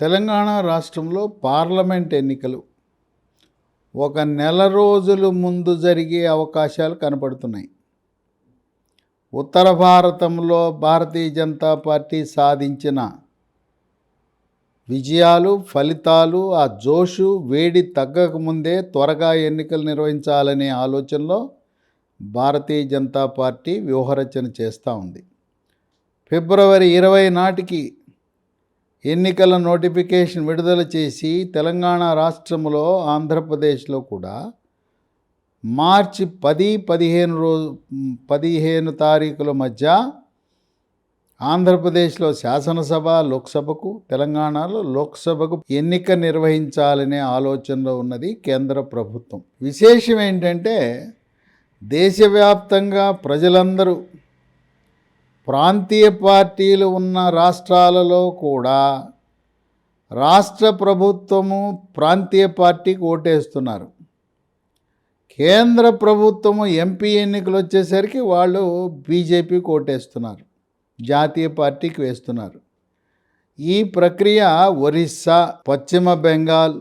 తెలంగాణ రాష్ట్రంలో పార్లమెంట్ ఎన్నికలు ఒక నెల రోజులు ముందు జరిగే అవకాశాలు కనపడుతున్నాయి. ఉత్తర భారతంలో భారతీయ జనతా పార్టీ సాధించిన విజయాలు, ఫలితాలు, ఆ జోషు వేడి తగ్గకముందే త్వరగా ఎన్నికలు నిర్వహించాలనే ఆలోచనలో భారతీయ జనతా పార్టీ వ్యూహరచన చేస్తూ ఉంది. ఫిబ్రవరి 20 నాటికి ఎన్నికల నోటిఫికేషన్ విడుదల చేసి తెలంగాణ రాష్ట్రంలో, ఆంధ్రప్రదేశ్లో కూడా మార్చి 10-15 తారీఖుల మధ్య ఆంధ్రప్రదేశ్లో శాసనసభ, లోక్సభకు, తెలంగాణలో లోక్సభకు ఎన్నిక నిర్వహించాలనే ఆలోచనలో ఉన్నది కేంద్ర ప్రభుత్వం. విశేషం ఏంటంటే దేశవ్యాప్తంగా ప్రజలందరూ, ప్రాంతీయ పార్టీలు ఉన్న రాష్ట్రాలలో కూడా రాష్ట్ర ప్రభుత్వము ప్రాంతీయ పార్టీకి ఓటేస్తున్నారు. కేంద్ర ప్రభుత్వము ఎంపీ ఎన్నికలు వచ్చేసరికి వాళ్ళు బీజేపీకి ఓటేస్తున్నారు, జాతీయ పార్టీకి వేస్తున్నారు. ఈ ప్రక్రియ ఒరిస్సా, పశ్చిమ బెంగాల్,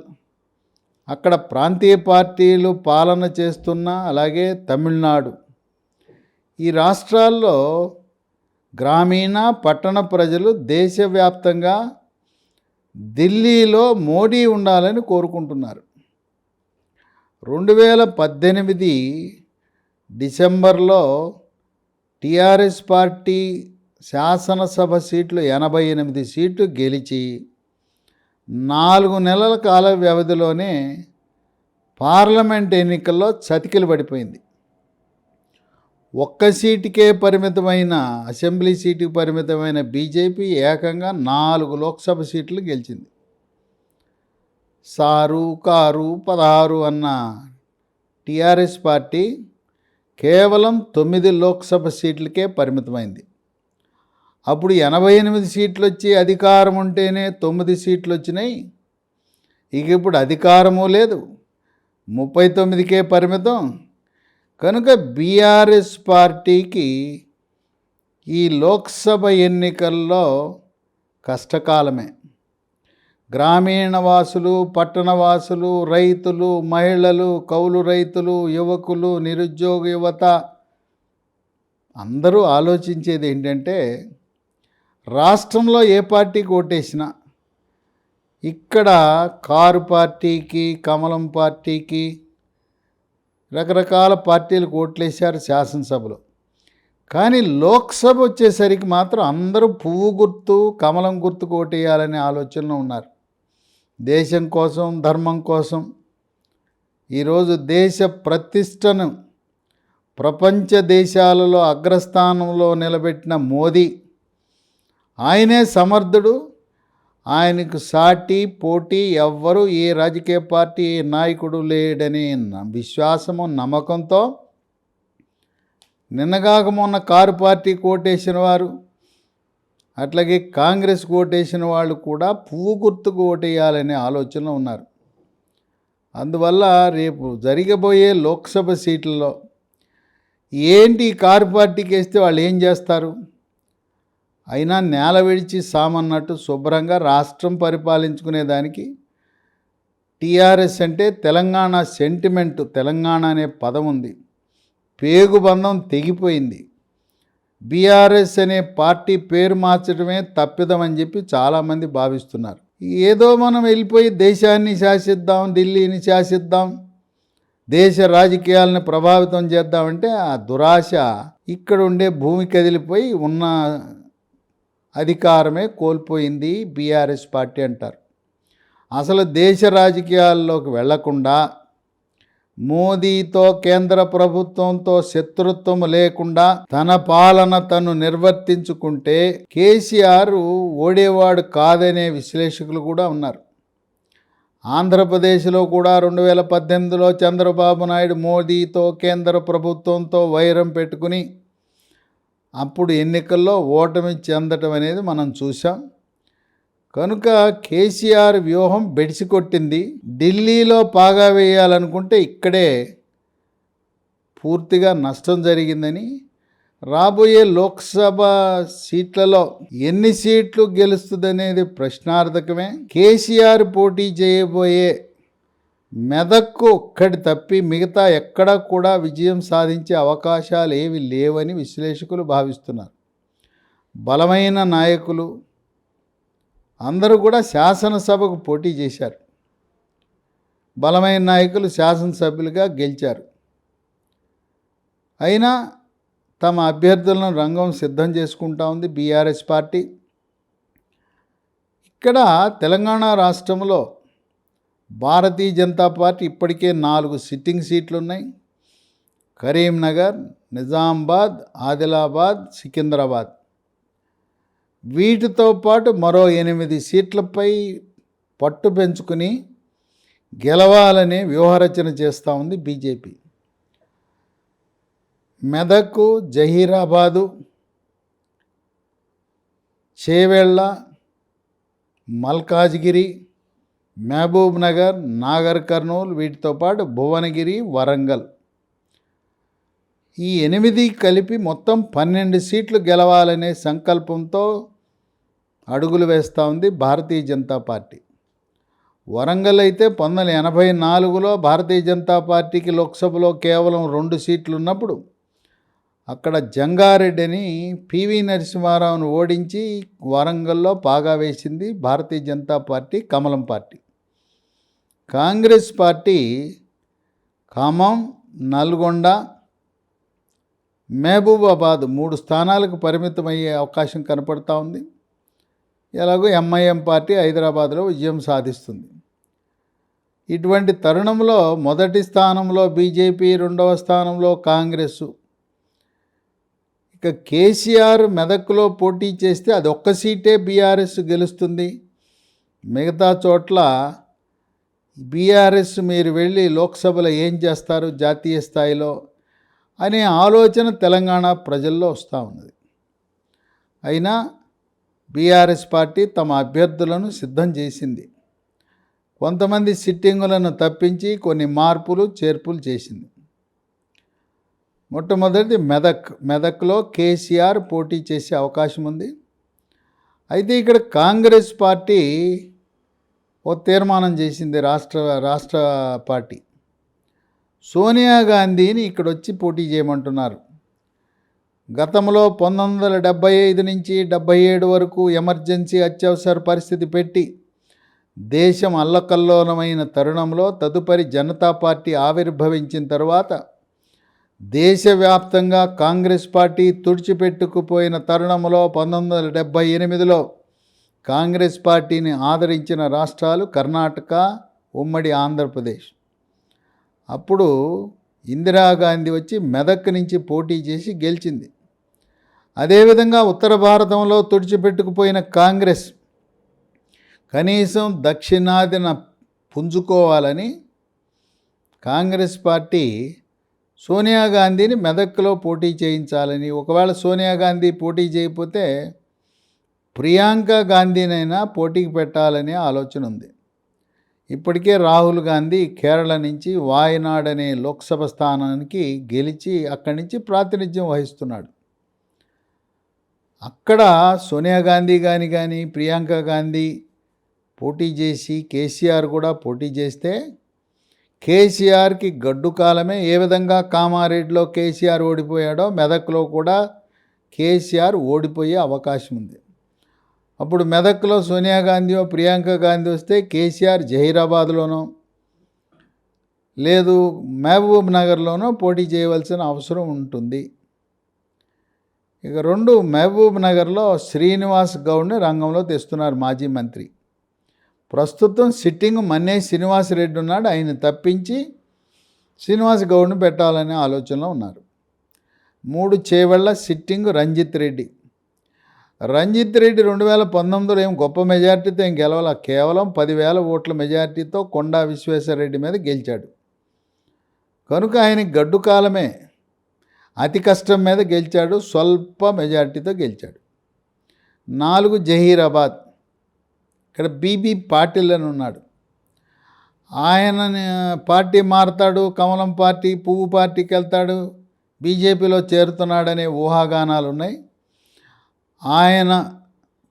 అక్కడ ప్రాంతీయ పార్టీలు పాలన చేస్తున్న, అలాగే తమిళనాడు, ఈ రాష్ట్రాల్లో గ్రామీణ పట్టణ ప్రజలు దేశవ్యాప్తంగా ఢిల్లీలో మోడీ ఉండాలని కోరుకుంటున్నారు. 2018 డిసెంబర్లో టీఆర్ఎస్ పార్టీ శాసనసభ సీట్లు 88 సీట్లు గెలిచి 4 నెలల కాల వ్యవధిలోనే పార్లమెంట్ ఎన్నికల్లో చతికిలు పడిపోయింది. ఒక్క సీటుకే పరిమితమైన, అసెంబ్లీ సీటుకి పరిమితమైన బీజేపీ ఏకంగా 4 లోక్సభ సీట్లు గెలిచింది. సారు కారు 16 అన్న టీఆర్ఎస్ పార్టీ కేవలం 9 లోక్సభ సీట్లకే పరిమితమైంది. అప్పుడు 88 సీట్లు వచ్చి అధికారం ఉంటేనే 9 సీట్లు వచ్చినాయి. ఇక ఇప్పుడు అధికారము లేదు, 39కే పరిమితం. కనుక బీఆర్ఎస్ పార్టీకి ఈ లోక్సభ ఎన్నికల్లో కష్టకాలమే. గ్రామీణ వాసులు, పట్టణవాసులు, రైతులు, మహిళలు, కౌలు రైతులు, యువకులు, నిరుద్యోగ యువత అందరూ ఆలోచించేది ఏంటంటే రాష్ట్రంలో ఏ పార్టీకి ఓటేసినా ఇక్కడ కారు పార్టీకి, కమలం పార్టీకి, రకరకాల పార్టీలకు ఓట్లేశారు శాసనసభలో. కానీ లోక్సభ వచ్చేసరికి మాత్రం అందరూ పువ్వు గుర్తు, కమలం గుర్తుకు ఓటేయాలనే ఆలోచనలో ఉన్నారు. దేశం కోసం, ధర్మం కోసం, ఈరోజు దేశ ప్రతిష్టను ప్రపంచ దేశాలలో అగ్రస్థానంలో నిలబెట్టిన మోదీ, ఆయనే సమర్థుడు, ఆయనకు సాటి పోటీ ఎవ్వరూ, ఏ రాజకీయ పార్టీ నాయకుడు లేడనే విశ్వాసము, నమ్మకంతో నిన్నగాక మొన్న కారు పార్టీకి ఓటేసిన వారు, అట్లాగే కాంగ్రెస్ ఓటేసిన వాళ్ళు కూడా పువ్వు గుర్తుకు ఓటేయాలనే ఆలోచనలో ఉన్నారు. అందువల్ల రేపు జరగబోయే లోక్సభ సీట్లలో ఏంటి కారు పార్టీకి వేస్తే వాళ్ళు ఏం చేస్తారు? అయినా నేల విడిచి సామన్నట్టు శుభ్రంగా రాష్ట్రం పరిపాలించుకునేదానికి టీఆర్ఎస్ అంటే తెలంగాణ సెంటిమెంటు, తెలంగాణ అనే పదం ఉంది, పేగుబంధం తెగిపోయింది. బీఆర్ఎస్ అనే పార్టీ పేరు మార్చడమే తప్పిదమని చెప్పి చాలామంది భావిస్తున్నారు. ఏదో మనం వెళ్ళిపోయి దేశాన్ని శాసిద్దాం, ఢిల్లీని శాసిద్దాం, దేశ రాజకీయాలను ప్రభావితం చేద్దామంటే ఆ దురాశ ఇక్కడ ఉండే భూమి కదిలిపోయి ఉన్న అధికారమే కోల్పోయింది బీఆర్ఎస్ పార్టీ అంటారు. అసలు దేశ రాజకీయాల్లోకి వెళ్లకుండా, మోదీతో, కేంద్ర ప్రభుత్వంతో శత్రుత్వం లేకుండా తన పాలన తను నిర్వర్తించుకుంటే కేసీఆర్ ఓడేవాడు కాదనే విశ్లేషకులు కూడా ఉన్నారు. ఆంధ్రప్రదేశ్లో కూడా 2018లో చంద్రబాబు నాయుడు మోదీతో, కేంద్ర ప్రభుత్వంతో వైరం పెట్టుకుని అప్పుడు ఎన్నికల్లో ఓటమి చెందటం అనేది మనం చూసాం. కనుక కేసీఆర్ వ్యూహం బెడిసికొట్టింది. ఢిల్లీలో పాగా వేయాలనుకుంటే ఇక్కడే పూర్తిగా నష్టం జరిగిందని రాబోయే లోక్సభ సీట్లలో ఎన్ని సీట్లు గెలుస్తుందనేది ప్రశ్నార్థకమే. కేసీఆర్ పోటీ చేయబోయే మెదక్కు ఒక్కటి తప్పి మిగతా ఎక్కడా కూడా విజయం సాధించే అవకాశాలు ఏవి లేవని విశ్లేషకులు భావిస్తున్నారు. బలమైన నాయకులు అందరూ కూడా శాసనసభకు పోటీ చేశారు. బలమైన నాయకులు శాసనసభ్యులుగా గెలిచారు. అయినా తమ అభ్యర్థులను రంగం సిద్ధం చేసుకుంటా ఉంది బీఆర్ఎస్ పార్టీ. ఇక్కడ తెలంగాణ రాష్ట్రంలో భారతీయ జనతా పార్టీ ఇప్పటికే 4 సిట్టింగ్ సీట్లు ఉన్నాయి. కరీంనగర్, నిజామాబాద్, ఆదిలాబాద్, సికింద్రాబాద్. వీటితో పాటు మరో 8 సీట్లపై పట్టు పెంచుకుని గెలవాలనే వ్యూహరచన చేస్తూ ఉంది బీజేపీ. మెదక్, జహీరాబాదు, చేవెళ్ళ, మల్కాజ్గిరి, మహబూబ్ నగర్, నాగర్ కర్నూల్, వీటితో పాటు భువనగిరి, వరంగల్, ఈ 8 కలిపి మొత్తం 12 సీట్లు గెలవాలనే సంకల్పంతో అడుగులు వేస్తూ ఉంది భారతీయ జనతా పార్టీ. వరంగల్ అయితే 1984లో భారతీయ జనతా పార్టీకి లోక్సభలో కేవలం 2 సీట్లు ఉన్నప్పుడు అక్కడ జంగారెడ్డిని పివి నరసింహారావును ఓడించి వరంగల్లో పాగా వేసింది భారతీయ జనతా పార్టీ, కమలం పార్టీ. కాంగ్రెస్ పార్టీ ఖమ్మం, నల్గొండ, మహబూబాబాద్ 3 స్థానాలకు పరిమితమయ్యే అవకాశం కనపడతా ఉంది. ఎలాగో ఎంఐఎం పార్టీ హైదరాబాద్లో విజయం సాధిస్తుంది. ఇటువంటి తరుణంలో మొదటి స్థానంలో బీజేపీ, 2వ స్థానంలో కాంగ్రెస్. ఇక కేసీఆర్ మెదక్లో పోటీ చేస్తే అది ఒక్క సీటే బీఆర్ఎస్ గెలుస్తుంది. మిగతా చోట్ల బీఆర్ఎస్ మీరు వెళ్ళి లోక్సభలో ఏం చేస్తారు జాతీయ స్థాయిలో అనే ఆలోచన తెలంగాణ ప్రజల్లో వస్తూ ఉన్నది. అయినా బీఆర్ఎస్ పార్టీ తమ అభ్యర్థులను సిద్ధం చేసింది. కొంతమంది సిట్టింగులను తప్పించి కొన్ని మార్పులు చేర్పులు చేసింది. మొట్టమొదటిది మెదక్లో కేసీఆర్ పోటీ చేసే అవకాశం ఉంది. అయితే ఇక్కడ కాంగ్రెస్ పార్టీ ఓ తీర్మానం చేసింది. రాష్ట్ర పార్టీ సోనియా గాంధీని ఇక్కడ వచ్చి పోటీ చేయమంటున్నారు. గతంలో 1975 నుంచి 77 వరకు ఎమర్జెన్సీ అత్యవసర పరిస్థితి పెట్టి దేశం అల్లకల్లోలమైన తరుణంలో తదుపరి జనతా పార్టీ ఆవిర్భవించిన తర్వాత దేశవ్యాప్తంగా కాంగ్రెస్ పార్టీ తుడిచిపెట్టుకుపోయిన తరుణంలో 1978లో కాంగ్రెస్ పార్టీని ఆదరించిన రాష్ట్రాలు కర్ణాటక, ఉమ్మడి ఆంధ్రప్రదేశ్. అప్పుడు ఇందిరాగాంధీ వచ్చి మెదక్ నుంచి పోటీ చేసి గెలిచింది. అదేవిధంగా ఉత్తర భారతంలో తుడిచిపెట్టుకుపోయిన కాంగ్రెస్ కనీసం దక్షిణాదిన పుంజుకోవాలని కాంగ్రెస్ పార్టీ సోనియా గాంధీని మెదక్లో పోటీ చేయించాలని, ఒకవేళ సోనియా గాంధీ పోటీ చేయకపోతే ప్రియాంక గాంధీనైనా పోటీకి పెట్టాలనే ఆలోచన ఉంది. ఇప్పటికే రాహుల్ గాంధీ కేరళ నుంచి వాయనాడ్ అనే లోక్సభ స్థానానికి గెలిచి అక్కడి నుంచి ప్రాతినిధ్యం వహిస్తున్నాడు. అక్కడ సోనియా గాంధీ కానీ ప్రియాంక గాంధీ పోటీ చేసి కేసీఆర్ కూడా పోటీ చేస్తే కేసీఆర్కి గడ్డు కాలమే. ఏ విధంగా కామారెడ్డిలో కేసీఆర్ ఓడిపోయాడో మెదక్లో కూడా కేసీఆర్ ఓడిపోయే అవకాశం ఉంది. అప్పుడు మెదక్లో సోనియా గాంధీ ప్రియాంక గాంధీ వస్తే కేసీఆర్ జహీరాబాద్లోనో లేదు మహబూబ్ నగర్లోనో పోటీ చేయవలసిన అవసరం ఉంటుంది. ఇక 2 మహబూబ్ నగర్లో శ్రీనివాస్ గౌడ్ని రంగంలో తెస్తున్నారు, మాజీ మంత్రి. ప్రస్తుతం సిట్టింగ్ మన్నే శ్రీనివాసరెడ్డి ఉన్నాడు, ఆయన తప్పించి శ్రీనివాస్ గౌడ్ని పెట్టాలనే ఆలోచనలో ఉన్నారు. 3 చేవెళ్ళ సిట్టింగ్ రంజిత్ రెడ్డి 2019లో ఏం గొప్ప మెజార్టీతో ఏం గెలవాల, కేవలం 10,000 ఓట్ల మెజార్టీతో కొండా విశ్వేశ్వరరెడ్డి మీద గెలిచాడు. కనుక ఆయనకి గడ్డు కాలమే, అతి కష్టం మీద గెలిచాడు, స్వల్ప మెజార్టీతో గెలిచాడు. 4 జహీరాబాద్, ఇక్కడ బీబీ పాటిల్ అని ఉన్నాడు. ఆయన పార్టీ మారుతాడు, కమలం పార్టీ, పువ్వు పార్టీకి వెళ్తాడు, బీజేపీలో చేరుతున్నాడనే ఊహాగానాలు ఉన్నాయి. ఆయన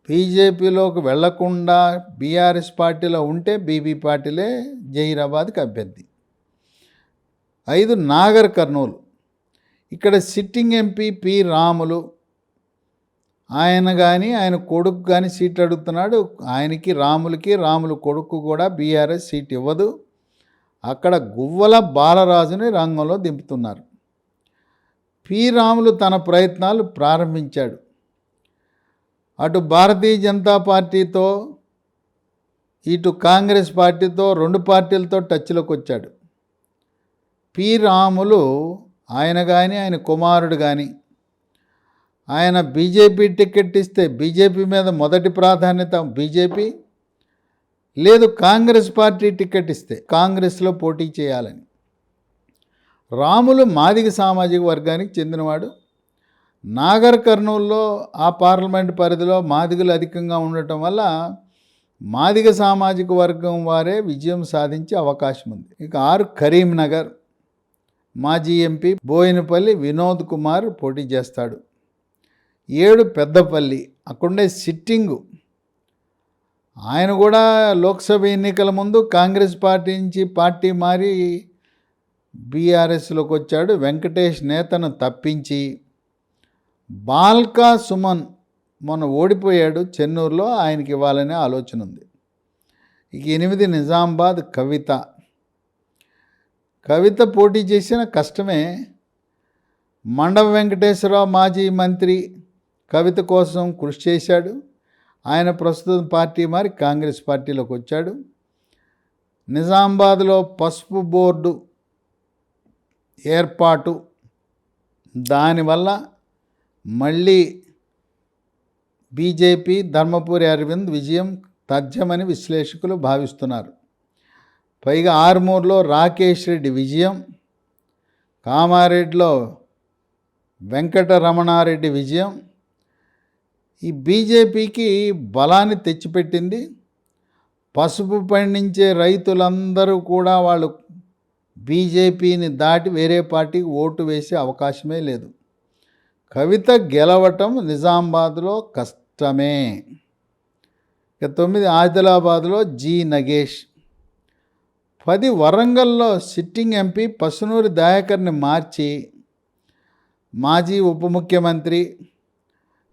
బీజేపీలోకి వెళ్లకుండా బీఆర్ఎస్ పార్టీలో ఉంటే బీబీ పాటిలే జహీరాబాద్కి అభ్యర్థి. 5 నాగర్ కర్నూలు. ఇక్కడ సిట్టింగ్ ఎంపీ పి రాములు, ఆయన కానీ ఆయన కొడుకు కానీ సీట్ అడుగుతున్నాడు. ఆయనకి రాములు కొడుకు కూడా బీఆర్ఎస్ సీట్ ఇవ్వదు. అక్కడ గువ్వల బాలరాజుని రంగంలో దింపుతున్నారు. పి రాములు తన ప్రయత్నాలు ప్రారంభించాడు. అటు భారతీయ జనతా పార్టీతో ఇటు కాంగ్రెస్ పార్టీతో 2 పార్టీలతో టచ్లోకి వచ్చాడు. పి రాములు ఆయన కానీ ఆయన కుమారుడు కానీ ఆయన బీజేపీ టికెట్ ఇస్తే బీజేపీ మీద మొదటి ప్రాధాన్యత బీజేపీ, లేదు కాంగ్రెస్ పార్టీ టికెట్ ఇస్తే కాంగ్రెస్లో పోటీ చేయాలని. రాములు మాదిగ సామాజిక వర్గానికి చెందినవాడు. నాగర్ కర్నూల్లో ఆ పార్లమెంట్ పరిధిలో మాదిగలు అధికంగా ఉండటం వల్ల మాదిగ సామాజిక వర్గం వారే విజయం సాధించే అవకాశం ఉంది. ఇక 6 కరీంనగర్. మాజీ ఎంపీ బోయినపల్లి వినోద్ కుమార్ పోటీ చేస్తాడు. 7 పెద్దపల్లి. అక్కడే సిట్టింగు. ఆయన కూడా లోక్సభ ఎన్నికల ముందు కాంగ్రెస్ పార్టీ నుంచి పార్టీ మారి బీఆర్ఎస్లోకి వచ్చాడు. వెంకటేష్ నేతను తప్పించి బాల్కా సుమన్ మొన్న ఓడిపోయాడు చెన్నూరులో, ఆయనకి ఇవ్వాలనే ఆలోచన ఉంది. ఇక 8 నిజామాబాద్ కవిత పోటీ చేసిన కష్టమే. మండవ వెంకటేశ్వరరావు మాజీ మంత్రి కవిత కోసం కృషి చేశాడు. ఆయన ప్రస్తుతం పార్టీ మారి కాంగ్రెస్ పార్టీలోకి వచ్చాడు. నిజామాబాద్లో పసుపు బోర్డు ఏర్పాటు, దానివల్ల మళ్ళీ బీజేపీ ధర్మపురి అరవింద్ విజయం తథ్యమని విశ్లేషకులు భావిస్తున్నారు. పైగా ఆర్మూర్లో రాకేష్ రెడ్డి విజయం, కామారెడ్డిలో వెంకటరమణారెడ్డి విజయం ఈ బీజేపీకి బలాన్ని తెచ్చిపెట్టింది. పసుపు పండించే రైతులందరూ కూడా వాళ్ళు బీజేపీని దాటి వేరే పార్టీకి ఓటు వేసే అవకాశమే లేదు. కవిత గెలవటం నిజామాబాద్లో కష్టమే. ఇక 9 ఆదిలాబాద్లో జి నగేష్. 10 వరంగల్లో సిట్టింగ్ ఎంపీ పసునూరి దయాకర్ని మార్చి మాజీ ఉప ముఖ్యమంత్రి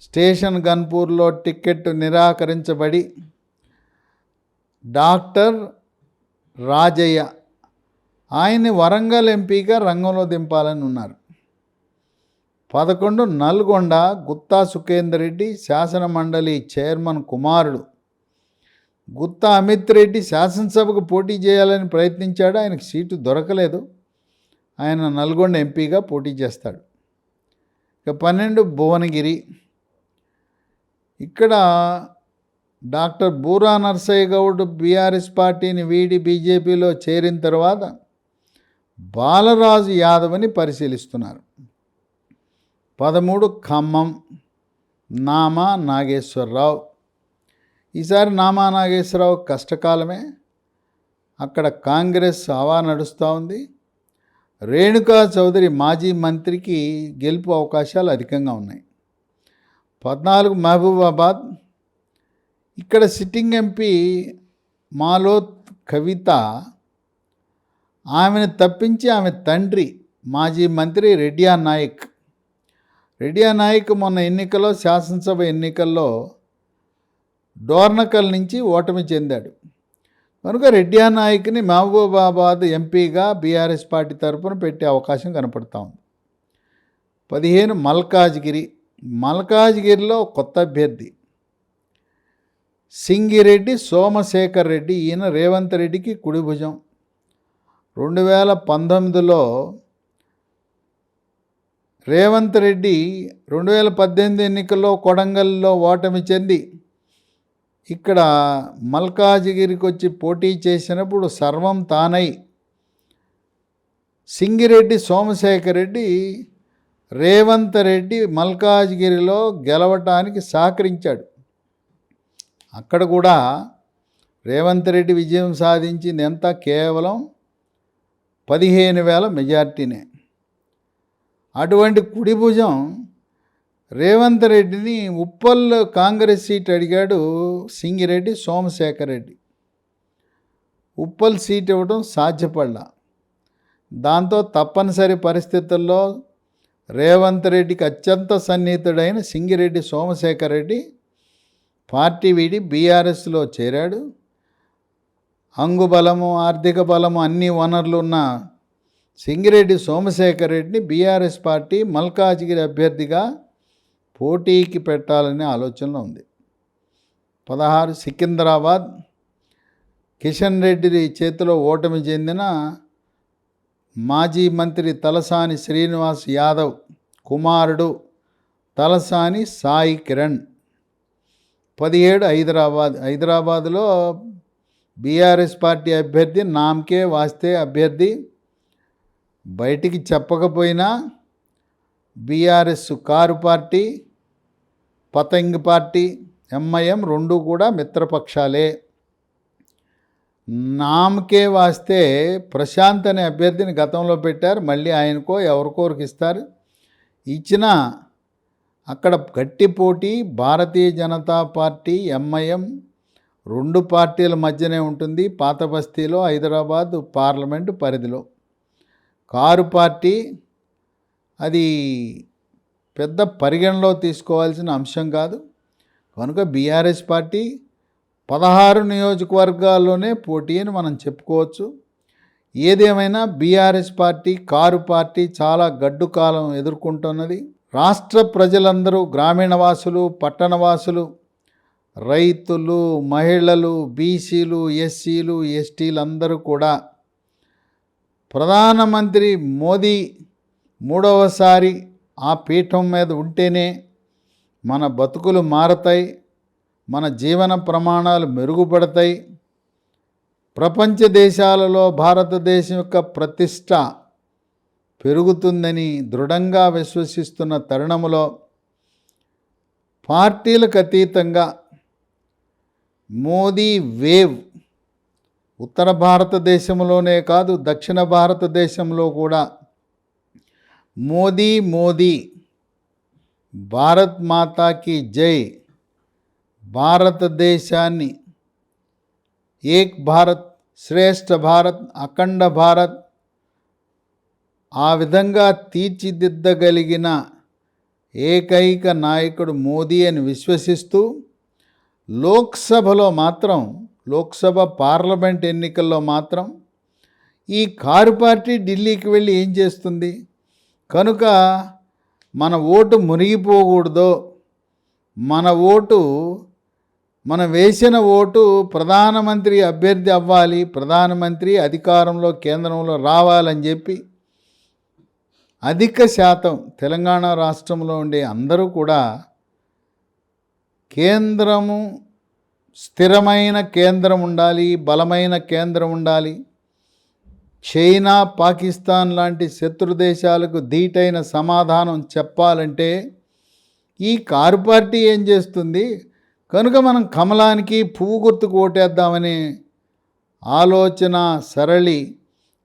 స్టేషన్ గన్పూర్లో టికెట్ నిరాకరించబడి డాక్టర్ రాజయ్య ఆయన్ని వరంగల్ ఎంపీగా రంగంలో దింపాలని ఉన్నారు. 11 నల్గొండ. గుత్తా సుఖేందర్ రెడ్డి శాసన మండలి చైర్మన్ కుమారుడు గుత్తా అమిత్ రెడ్డి శాసనసభకు పోటీ చేయాలని ప్రయత్నించాడు. ఆయనకు సీటు దొరకలేదు. ఆయన నల్గొండ ఎంపీగా పోటీ చేస్తాడు. ఇక 12 భువనగిరి. ఇక్కడ డాక్టర్ బూరా నర్సయ్య గౌడ్ బీఆర్ఎస్ పార్టీని వీడి బీజేపీలో చేరిన తర్వాత బాలరాజు యాదవ్ని పరిశీలిస్తున్నారు. 13 ఖమ్మం. నామా నాగేశ్వరరావు. ఈసారి నామా నాగేశ్వరరావు కష్టకాలమే. అక్కడ కాంగ్రెస్ హవా నడుస్తూ ఉంది. రేణుకా చౌదరి మాజీ మంత్రికి గెలుపు అవకాశాలు అధికంగా ఉన్నాయి. 14 మహబూబాబాద్. ఇక్కడ సిట్టింగ్ ఎంపీ మాలోత్ కవిత, ఆమెను తప్పించి ఆమె తండ్రి మాజీ మంత్రి రెడ్డియా నాయక్ మొన్న ఎన్నికల్లో శాసనసభ ఎన్నికల్లో డోర్నకల్ నుంచి ఓటమి చెందాడు. కనుక రెడ్డియా నాయక్ని మహబూబాబాద్ ఎంపీగా బీఆర్ఎస్ పార్టీ తరఫున పెట్టే అవకాశం కనపడతా ఉంది. 15 మల్కాజ్గిరిలో కొత్త అభ్యర్థి సింగిరెడ్డి సోమశేఖర్ రెడ్డి. ఈయన రేవంత్ రెడ్డికి కుడి భుజం. 2019లో రేవంత్ రెడ్డి 2018 ఎన్నికల్లో కొడంగల్లో ఓటమి చెంది ఇక్కడ మల్కాజ్గిరికి వచ్చి పోటీ చేసినప్పుడు సర్వం తానై సింగిరెడ్డి సోమశేఖర్ రెడ్డి రేవంత్ రెడ్డి మల్కాజ్గిరిలో గెలవటానికి సహకరించాడు. అక్కడ కూడా రేవంత్ రెడ్డి విజయం సాధించింది ఎంత? కేవలం 15,000 మెజార్టీనే. అటువంటి కుడి భుజం రేవంత్ రెడ్డిని ఉప్పల్ కాంగ్రెస్ సీట్ అడిగాడు సింగిరెడ్డి సోమశేఖర్ రెడ్డి. ఉప్పల్ సీట్ ఇవ్వడం సాధ్యపడలా. దాంతో తప్పనిసరి పరిస్థితుల్లో రేవంత్ రెడ్డికి అత్యంత సన్నిహితుడైన సింగిరెడ్డి సోమశేఖర్ రెడ్డి పార్టీ వీడి బీఆర్ఎస్లో చేరాడు. అంగుబలము, ఆర్థిక బలము, అన్ని వనరులు ఉన్న సింగిరెడ్డి సోమశేఖర్ రెడ్డిని బీఆర్ఎస్ పార్టీ మల్కాజ్గిరి అభ్యర్థిగా పోటీకి పెట్టాలనే ఆలోచనలో ఉంది. 16 సికింద్రాబాద్ కిషన్ రెడ్డి చేతిలో ఓటమి చెందిన మాజీ మంత్రి తలసాని శ్రీనివాస్ యాదవ్ కుమారుడు తలసాని సాయి కిరణ్. 17 హైదరాబాద్లో బీఆర్ఎస్ పార్టీ అభ్యర్థి నామకే వాస్తే అభ్యర్థి బయటికి చెప్పకపోయినా బీఆర్ఎస్ కారు పార్టీ, పతంగి పార్టీ, ఎంఐఎం రెండు కూడా మిత్రపక్షాలే. నామకే వాస్తే ప్రశాంత్ అనే అభ్యర్థిని గతంలో పెట్టారు, మళ్ళీ ఆయనకో ఎవరికోరికి ఇస్తారు. ఇచ్చినా అక్కడ గట్టి పోటీ భారతీయ జనతా పార్టీ, ఎంఐఎం రెండు పార్టీల మధ్యనే ఉంటుంది. పాత బస్తీలో హైదరాబాద్ పార్లమెంటు పరిధిలో కారు పార్టీ అది పెద్ద పరిగణలో తీసుకోవాల్సిన అంశం కాదు. కనుక బీఆర్ఎస్ పార్టీ 16 నియోజకవర్గాల్లోనే పోటీ అని మనం చెప్పుకోవచ్చు. ఏదేమైనా బీఆర్ఎస్ పార్టీ కారు పార్టీ చాలా గడ్డు కాలం ఎదుర్కొంటున్నది. రాష్ట్ర ప్రజలందరూ, గ్రామీణ వాసులు, పట్టణ వాసులు, రైతులు, మహిళలు, బీసీలు, ఎస్సీలు, ఎస్టీలు అందరూ కూడా ప్రధానమంత్రి మోదీ మూడవసారి ఆ పీఠం మీద ఉంటేనే మన బతుకులు మారతాయి, మన జీవన ప్రమాణాలు మెరుగుపడతాయి, ప్రపంచ దేశాలలో భారతదేశం యొక్క ప్రతిష్ట పెరుగుతుందని దృఢంగా విశ్వసిస్తున్న తరుణంలో పార్టీలకు అతీతంగా మోదీ వేవ్ ఉత్తర భారతదేశంలోనే కాదు దక్షిణ భారతదేశంలో కూడా మోదీ మోదీ, భారత్ మాతాకి జై, భారతదేశాన్ని ఏక్ భారత్, శ్రేష్ఠ భారత్, అఖండ భారత్ ఆ విధంగా తీర్చిదిద్దగలిగిన ఏకైక నాయకుడు మోదీ అని విశ్వసిస్తూ లోక్సభ పార్లమెంట్ ఎన్నికల్లో మాత్రం ఈ కారు పార్టీ ఢిల్లీకి వెళ్ళి ఏం చేస్తుంది? కనుక మన ఓటు మునిగిపోకూడదు, మనం వేసిన ఓటు ప్రధానమంత్రి అభ్యర్థి అవ్వాలి, ప్రధానమంత్రి అధికారంలో కేంద్రంలో రావాలని చెప్పి అధిక శాతం తెలంగాణ రాష్ట్రంలో ఉండే అందరూ కూడా కేంద్రము స్థిరమైన కేంద్రం ఉండాలి, బలమైన కేంద్రం ఉండాలి, చైనా, పాకిస్తాన్ లాంటి శత్రు దేశాలకు ధీటైన సమాధానం చెప్పాలంటే ఈ కారు పార్టీ ఏం చేస్తుంది? కనుక మనం కమలానికి పువ్వు గుర్తుకు ఓటేద్దామనే ఆలోచన సరళి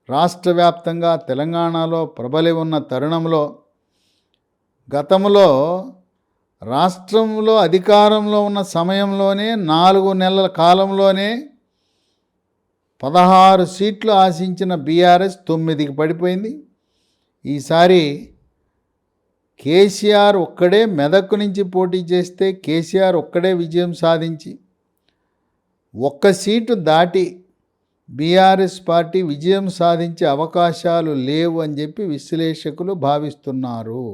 రాష్ట్ర వ్యాప్తంగా తెలంగాణలో ప్రబలి ఉన్న తరుణంలో గతంలో రాష్ట్రంలో అధికారంలో ఉన్న సమయంలోనే 4 నెలల కాలంలోనే 16 సీట్లు ఆశించిన బీఆర్ఎస్ 9కి పడిపోయింది. ఈసారి కేసీఆర్ ఒక్కడే మెదక్ నుంచి పోటీ చేస్తే కేసీఆర్ ఒక్కడే విజయం సాధించి 1 సీటు దాటి బీఆర్ఎస్ పార్టీ విజయం సాధించే అవకాశాలు లేవు అని చెప్పి విశ్లేషకులు భావిస్తున్నారు.